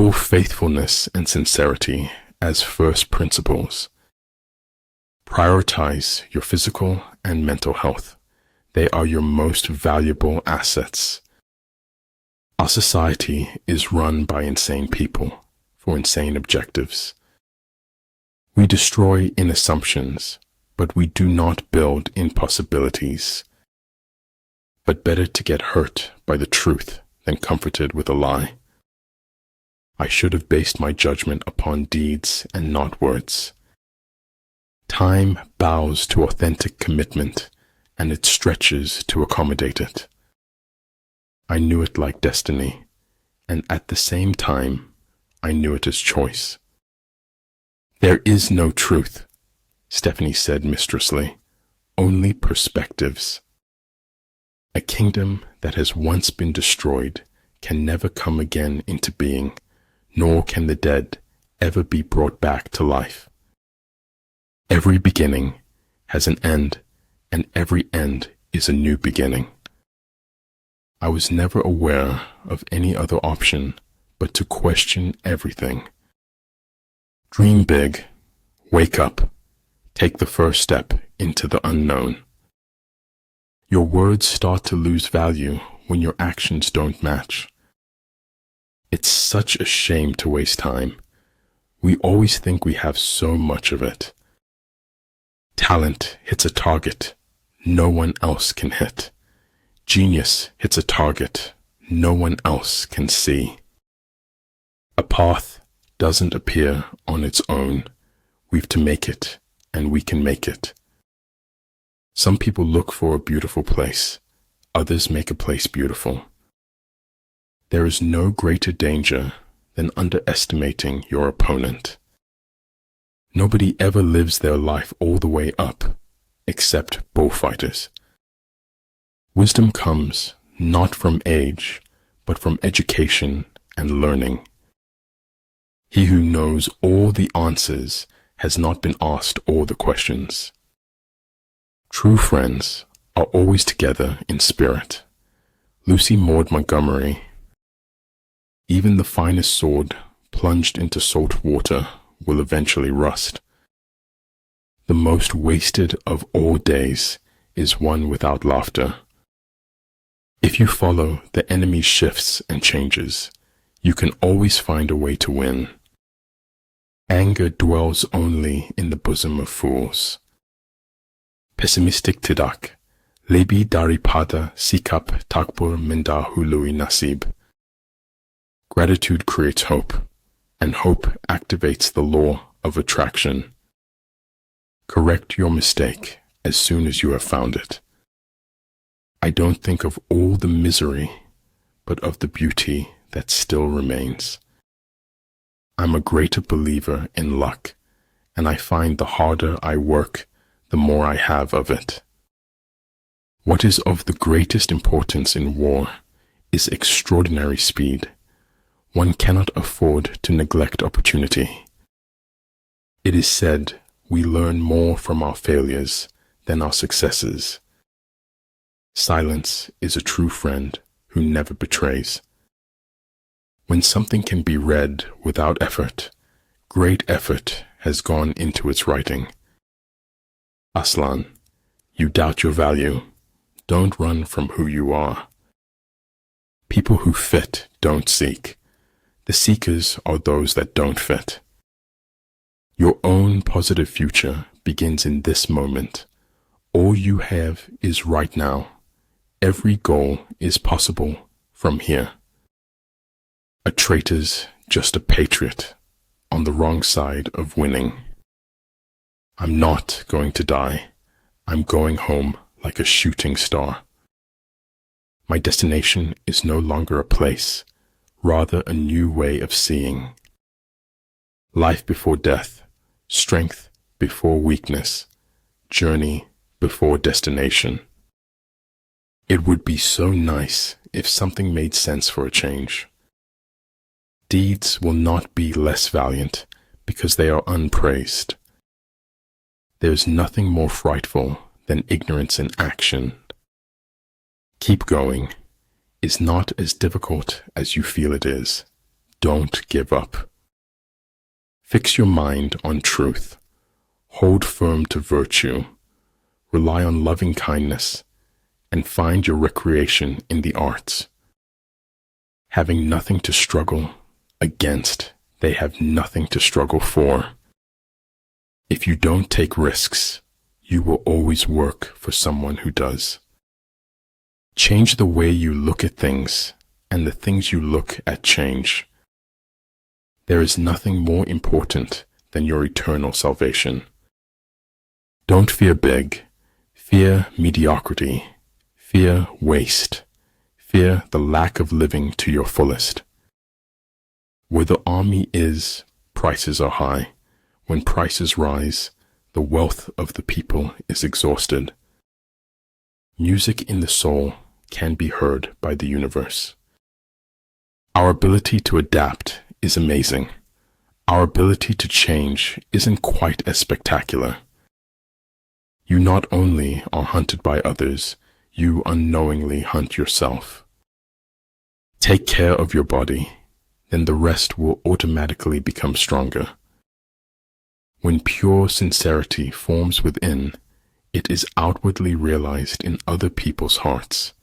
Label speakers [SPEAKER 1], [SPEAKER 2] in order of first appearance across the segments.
[SPEAKER 1] Rule faithfulness and sincerity as first principles. Prioritize your physical and mental health. They are your most valuable assets. Our society is run by insane people for insane objectives. We destroy in assumptions, but we do not build in possibilities. But better to get hurt by the truth than comforted with a lie. I should have based my judgment upon deeds and not words. Time bows to authentic commitment, and it stretches to accommodate it. I knew it like destiny, and at the same time, I knew it as choice. There is no truth, Stephanie said mistressly, only perspectives. A kingdom that has once been destroyed can never come again into being, nor can the dead ever be brought back to life. Every beginning has an end, and every end is a new beginning. I was never aware of any other option but to question everything. Dream big, wake up, take the first step into the unknown. Your words start to lose value when your actions don't match. It's such a shame to waste time. We always think we have so much of it. Talent hits a target no one else can hit. Genius hits a target no one else can see. A path doesn't appear on its own. We've to make it, and we can make it. Some people look for a beautiful place. Others make a place beautiful. There is no greater danger than underestimating your opponent. Nobody ever lives their life all the way up, except bullfighters. Wisdom comes not from age, but from education and learning. He who knows all the answers has not been asked all the questions. True friends are always together in spirit. Lucy Maud Montgomery. Even the finest sword plunged into salt water will eventually rust. The most wasted of all days is one without laughter. If you follow the enemy's shifts and changes, you can always find a way to win. Anger dwells only in the bosom of fools. Pessimistic tidak, lebih daripada sikap takbur mendahului nasib. Gratitude creates hope, and hope activates the law of attraction. Correct your mistake as soon as you have found it. I don't think of all the misery, but of the beauty that still remains. I'm a greater believer in luck, and I find the harder I work, the more I have of it. What is of the greatest importance in war is extraordinary speed. One cannot afford to neglect opportunity. It is said we learn more from our failures than our successes. Silence is a true friend who never betrays. When something can be read without effort, great effort has gone into its writing. Aslan, you doubt your value. Don't run from who you are. People who fit don't seek. The seekers are those that don't fit. Your own positive future begins in this moment. All you have is right now. Every goal is possible from here. A traitor's just a patriot on the wrong side of winning. I'm not going to die. I'm going home like a shooting star. My destination is no longer a place, rather a new way of seeing. Life before death, strength before weakness, journey before destination. It would be so nice if something made sense for a change. Deeds will not be less valiant because they are unpraised. There is nothing more frightful than ignorance in action. Keep going is not as difficult as you feel it is. don't give up. Fix your mind on truth. Hold firm to virtue. Rely on loving kindness, and find your recreation in the arts. Having nothing to struggle against, they have nothing to struggle for. If you don't take risks, you will always work for someone who does. Change the way you look at things, and the things you look at change. There is nothing more important than your eternal salvation. Don't fear big. Fear mediocrity. Fear waste. Fear the lack of living to your fullest. Where the army is, prices are high. When prices rise, the wealth of the people is exhausted. Music in the soul can be heard by the universe. Our ability to adapt is amazing. Our ability to change isn't quite as spectacular. You not only are hunted by others, you unknowingly hunt yourself. Take care of your body, then the rest will automatically become stronger. When pure sincerity forms within, it is outwardly realized in other people's hearts.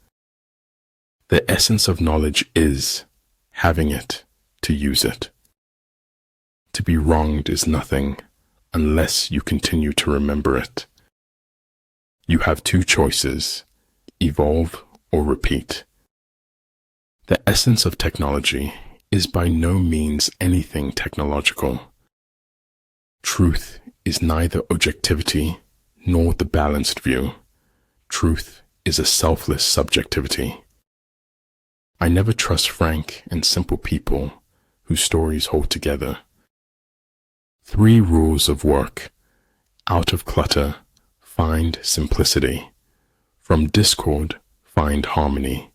[SPEAKER 1] The essence of knowledge is having it to use it. To be wronged is nothing unless you continue to remember it. You have two choices, evolve or repeat. The essence of technology is by no means anything technological. Truth is neither objectivity nor the balanced view. Truth is a selfless subjectivity. I never trust frank and simple people whose stories hold together. 3 rules of work. Out of clutter, find simplicity. From discord, find harmony.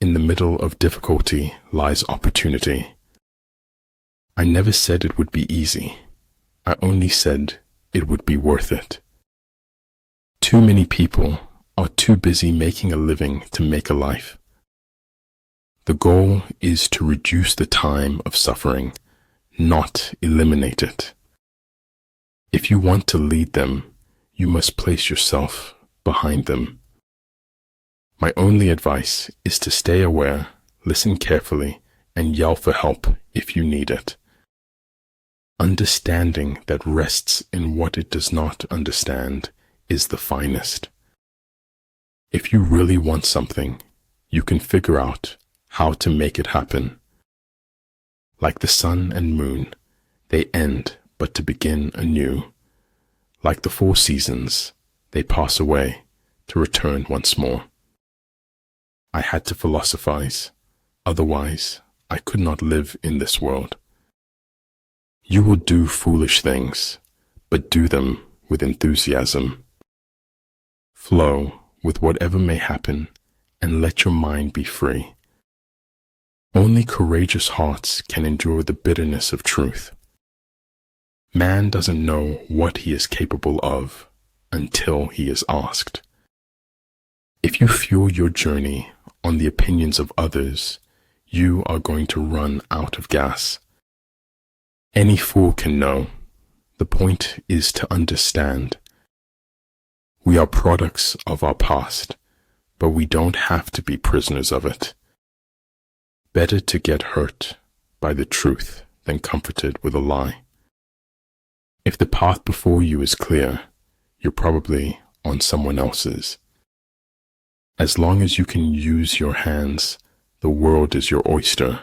[SPEAKER 1] In the middle of difficulty lies opportunity. I never said it would be easy. I only said it would be worth it. Too many people are too busy making a living to make a life. The goal is to reduce the time of suffering, not eliminate it. If you want to lead them, you must place yourself behind them. My only advice is to stay aware, listen carefully, and yell for help if you need it. Understanding that rests in what it does not understand is the finest. If you really want something, you can figure out how to make it happen. Like the sun and moon, they end but to begin anew. Like the 4 seasons, they pass away to return once more. I had to philosophize, otherwise I could not live in this world. You will do foolish things, but do them with enthusiasm. Flow with whatever may happen, and let your mind be free. Only courageous hearts can endure the bitterness of truth. Man doesn't know what he is capable of until he is asked. If you fuel your journey on the opinions of others, you are going to run out of gas. Any fool can know. The point is to understand. We are products of our past, but we don't have to be prisoners of it. Better to get hurt by the truth than comforted with a lie. If the path before you is clear, you're probably on someone else's. As long as you can use your hands, the world is your oyster.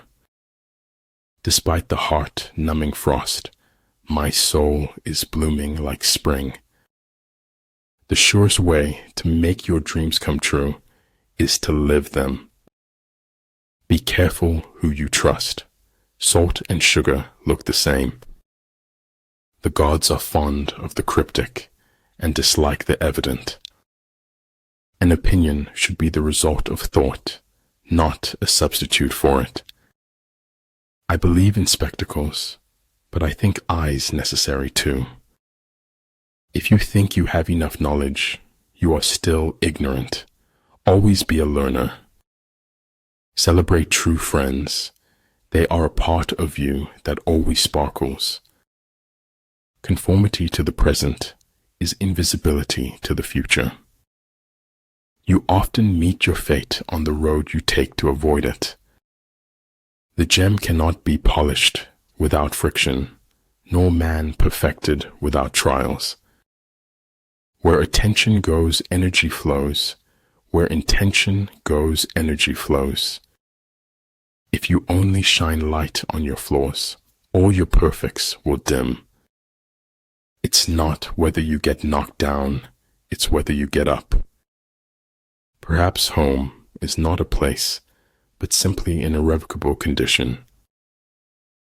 [SPEAKER 1] Despite the heart-numbing frost, my soul is blooming like spring. The surest way to make your dreams come true is to live them. Be careful who you trust. Salt and sugar look the same. The gods are fond of the cryptic and dislike the evident. An opinion should be the result of thought, not a substitute for it. I believe in spectacles, but I think eyes necessary too. If you think you have enough knowledge, you are still ignorant. Always be a learner. Celebrate true friends. They are a part of you that always sparkles. Conformity to the present is invisibility to the future. You often meet your fate on the road you take to avoid it. The gem cannot be polished without friction, nor man perfected without trials. Where attention goes, energy flows. Where intention goes, energy flows. If you only shine light on your flaws, all your perfects will dim. It's not whether you get knocked down, it's whether you get up. Perhaps home is not a place, but simply an irrevocable condition.